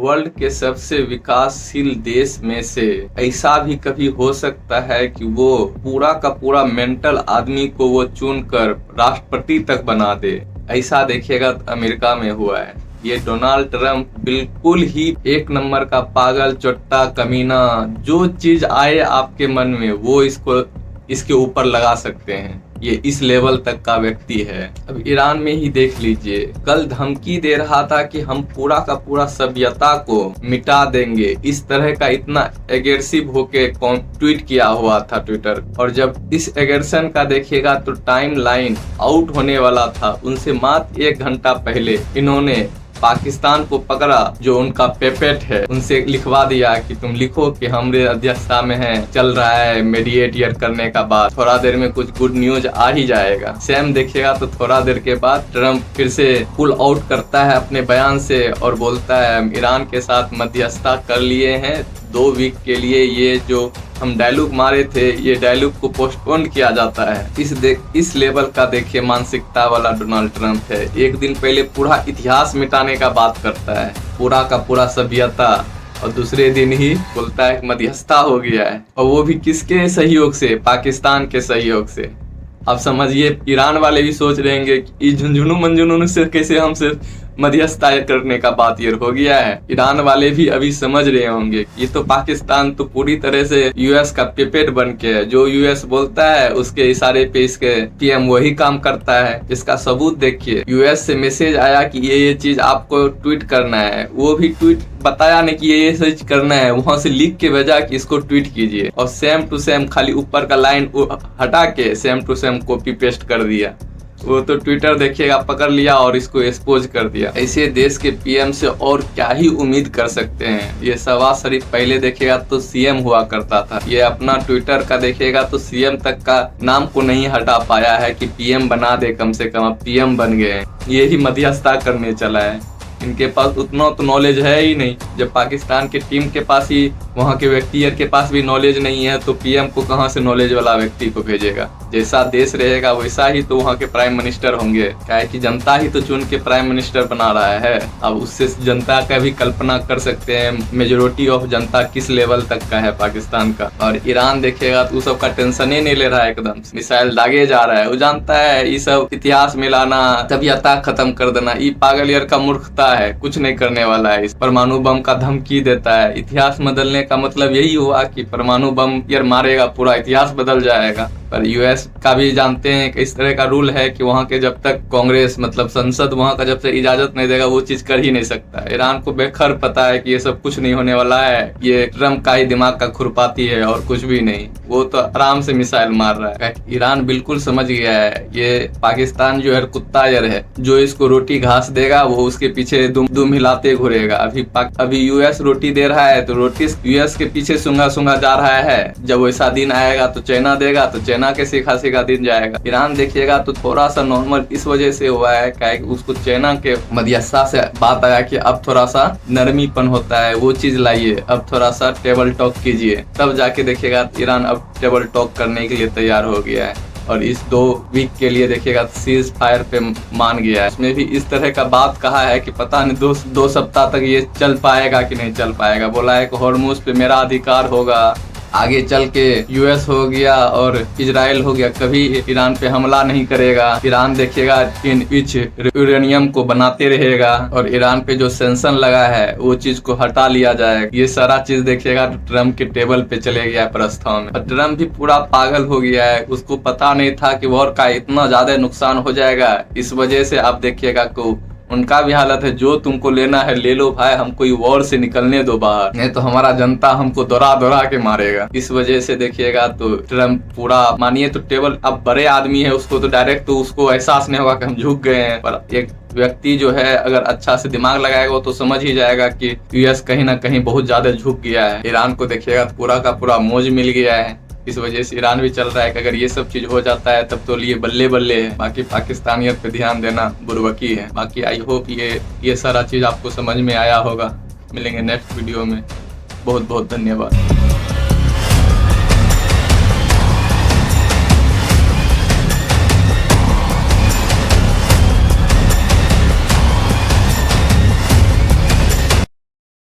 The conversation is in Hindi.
वर्ल्ड के सबसे विकासशील देश में से ऐसा भी कभी हो सकता है कि वो पूरा का पूरा मेंटल आदमी को वो चुनकर राष्ट्रपति तक बना दे। ऐसा देखिएगा अमेरिका में हुआ है। ये डोनाल्ड ट्रंप बिल्कुल ही एक नंबर का पागल चोट्टा कमीना, जो चीज आए आपके मन में वो इसके ऊपर लगा सकते हैं। ये इस लेवल तक का व्यक्ति है। अब ईरान में ही देख लीजिए, कल धमकी दे रहा था कि हम पूरा का पूरा सभ्यता को मिटा देंगे। इस तरह का इतना एग्रेसिव होके ट्वीट किया हुआ था ट्विटर। और जब इस एग्रेशन का देखिएगा तो टाइम लाइन आउट होने वाला था, उनसे मात्र 1 घंटा पहले इन्होंने पाकिस्तान को पकड़ा, जो उनका पेपेट है, उनसे लिखवा दिया कि तुम लिखो कि हमारे अध्यक्षता में है, चल रहा है मीडिएटर करने का बात, थोड़ा देर में कुछ गुड न्यूज आ ही जाएगा। सेम देखिएगा तो थोड़ा देर के बाद ट्रंप फिर से पुल आउट करता है अपने बयान से और बोलता है ईरान के साथ मध्यस्थता कर लिए हैं 2 वीक के लिए। ये जो हम डायलॉग मारे थे, ये डायलॉग को पोस्टपोन किया जाता है। इस लेवल का देखिए मानसिकता वाला डोनाल्ड ट्रंप है। एक दिन पहले पूरा इतिहास मिटाने का बात करता है, पूरा का पूरा सभ्यता, और दूसरे दिन ही बोलता है मध्यस्थता हो गया है, और वो भी किसके सहयोग से? पाकिस्तान के सहयोग से। अब समझिए ईरान वाले भी सोच रहेंगे कि झुंझुनू मंझुनू से कैसे हमसे मध्यस्थता करने का बात ये हो गया है। ईरान वाले भी अभी समझ रहे होंगे ये तो पाकिस्तान तो पूरी तरह से यूएस का पेपेट बन के है। जो यूएस बोलता है उसके इशारे पे इसके पीएम वही काम करता है। इसका सबूत देखिए, यूएस से मैसेज आया कि ये चीज आपको ट्वीट करना है, वो भी ट्वीट बताया नहीं कि ये चीज करना है, वहां से लिख के भेजा कि इसको ट्वीट कीजिए, और सेम टू सेम खाली ऊपर का लाइन हटा के same to same copy paste कर दिया। वो तो ट्विटर देखिएगा पकड़ लिया और इसको एक्सपोज कर दिया। ऐसे देश के पीएम से और क्या ही उम्मीद कर सकते हैं। ये शहबाज शरीफ पहले देखिएगा तो सीएम हुआ करता था, ये अपना ट्विटर का देखिएगा तो सीएम तक का नाम को नहीं हटा पाया है कि पीएम बना दे, कम से कम अब पीएम बन गए। ये ही मध्यस्थता करने चला है। इनके पास उतना तो नॉलेज है ही नहीं। जब पाकिस्तान के टीम के पास ही, वहाँ के व्यक्ति के पास भी नॉलेज नहीं है, तो पीएम को कहाँ से नॉलेज वाला व्यक्ति को भेजेगा? जैसा देश रहेगा वैसा ही तो वहाँ के प्राइम मिनिस्टर होंगे। क्या है कि जनता ही तो चुन के प्राइम मिनिस्टर बना रहा है। अब उससे जनता का भी कल्पना कर सकते हैं मेजोरिटी ऑफ जनता किस लेवल तक का है पाकिस्तान का। और ईरान देखेगा तो सब का टेंशन ही नहीं ले रहा है, एकदम मिसाइल दागे जा रहा है। वो जानता है ये सब इतिहास मिलाना, सभ्यता खत्म कर देना, ये पागल यार का मूर्खता है, कुछ नहीं करने वाला है। इस परमाणु बम का धमकी देता है। इतिहास बदलने का मतलब यही हुआ कि परमाणु बम यार मारेगा, पूरा इतिहास बदल जाएगा। पर यूएस का भी जानते हैं कि इस तरह का रूल है कि वहाँ के जब तक कांग्रेस मतलब संसद वहाँ का जब तक इजाजत नहीं देगा वो चीज कर ही नहीं सकता। ईरान को बेखर पता है कि ये सब कुछ नहीं होने वाला है, ये ट्रम्प का ही दिमाग का खुरपाती है और कुछ भी नहीं। वो तो आराम से मिसाइल मार रहा है। ईरान बिल्कुल समझ गया है ये पाकिस्तान जो है कुत्ता यार है, जो इसको रोटी घास देगा वो उसके पीछे दुम हिलाते घूरेगा। अभी यूएस रोटी दे रहा है तो रोटी यूएस के पीछे सूंघा सूंघा जा रहा है। जब वैसा दिन आएगा तो चाइना देगा, तो चाइना के सीखा सीखा दिन जाएगा। ईरान देखिएगा तो थोड़ा सा नॉर्मल इस वजह से हुआ है कि उसको चाइना के मध्यस्थता से बात आया कि अब थोड़ा सा नरमीपन होता है, वो चीज लाइए, अब थोड़ा सा टेबल टॉक कीजिए, तब जाके देखिएगा ईरान अब टेबल टॉक करने के लिए तैयार हो गया है। और इस 2 वीक के लिए देखिएगा सीज फायर पे मान गया है। इसमें भी इस तरह का बात कहा है कि पता नहीं 2 सप्ताह तक ये चल पाएगा कि नहीं चल पाएगा। बोला है कि हॉर्मुज पे मेरा अधिकार होगा, आगे चल के यूएस हो गया और इजराइल हो गया, कभी ईरान पे हमला नहीं करेगा। ईरान देखिएगा इच यूरेनियम को बनाते रहेगा और ईरान पे जो सेंक्शन लगा है वो चीज को हटा लिया जाएगा। ये सारा चीज देखिएगा ट्रम्प के टेबल पे चले गया प्रस्ताव में। और ट्रम्प भी पूरा पागल हो गया है, उसको पता नहीं था कि वॉर का इतना ज्यादा नुकसान हो जाएगा। इस वजह से आप देखिएगा को उनका भी हालत है, जो तुमको लेना है ले लो भाई, हमको वॉर से निकलने दो बाहर, नहीं तो हमारा जनता हमको दौड़ा के मारेगा। इस वजह से देखिएगा तो ट्रम्प पूरा मानिए तो टेबल, अब बड़े आदमी है उसको तो डायरेक्ट तो उसको एहसास नहीं होगा कि हम झुक गए हैं, पर एक व्यक्ति जो है अगर अच्छा से दिमाग लगाएगा तो समझ ही जाएगा कि यूएस कहीं ना कहीं बहुत ज्यादा झुक गया है। ईरान को देखिएगा तो पूरा का पूरा मौज मिल गया है। इस वजह से ईरान भी चल रहा है कि अगर ये सब चीज हो जाता है तब तो लिए बल्ले बल्ले है। बाकी पाकिस्तानियत पे ध्यान देना बुर्बकी है। बाकी आई होप ये सारा चीज आपको समझ में आया होगा। मिलेंगे नेक्स्ट वीडियो में। बहुत बहुत धन्यवाद।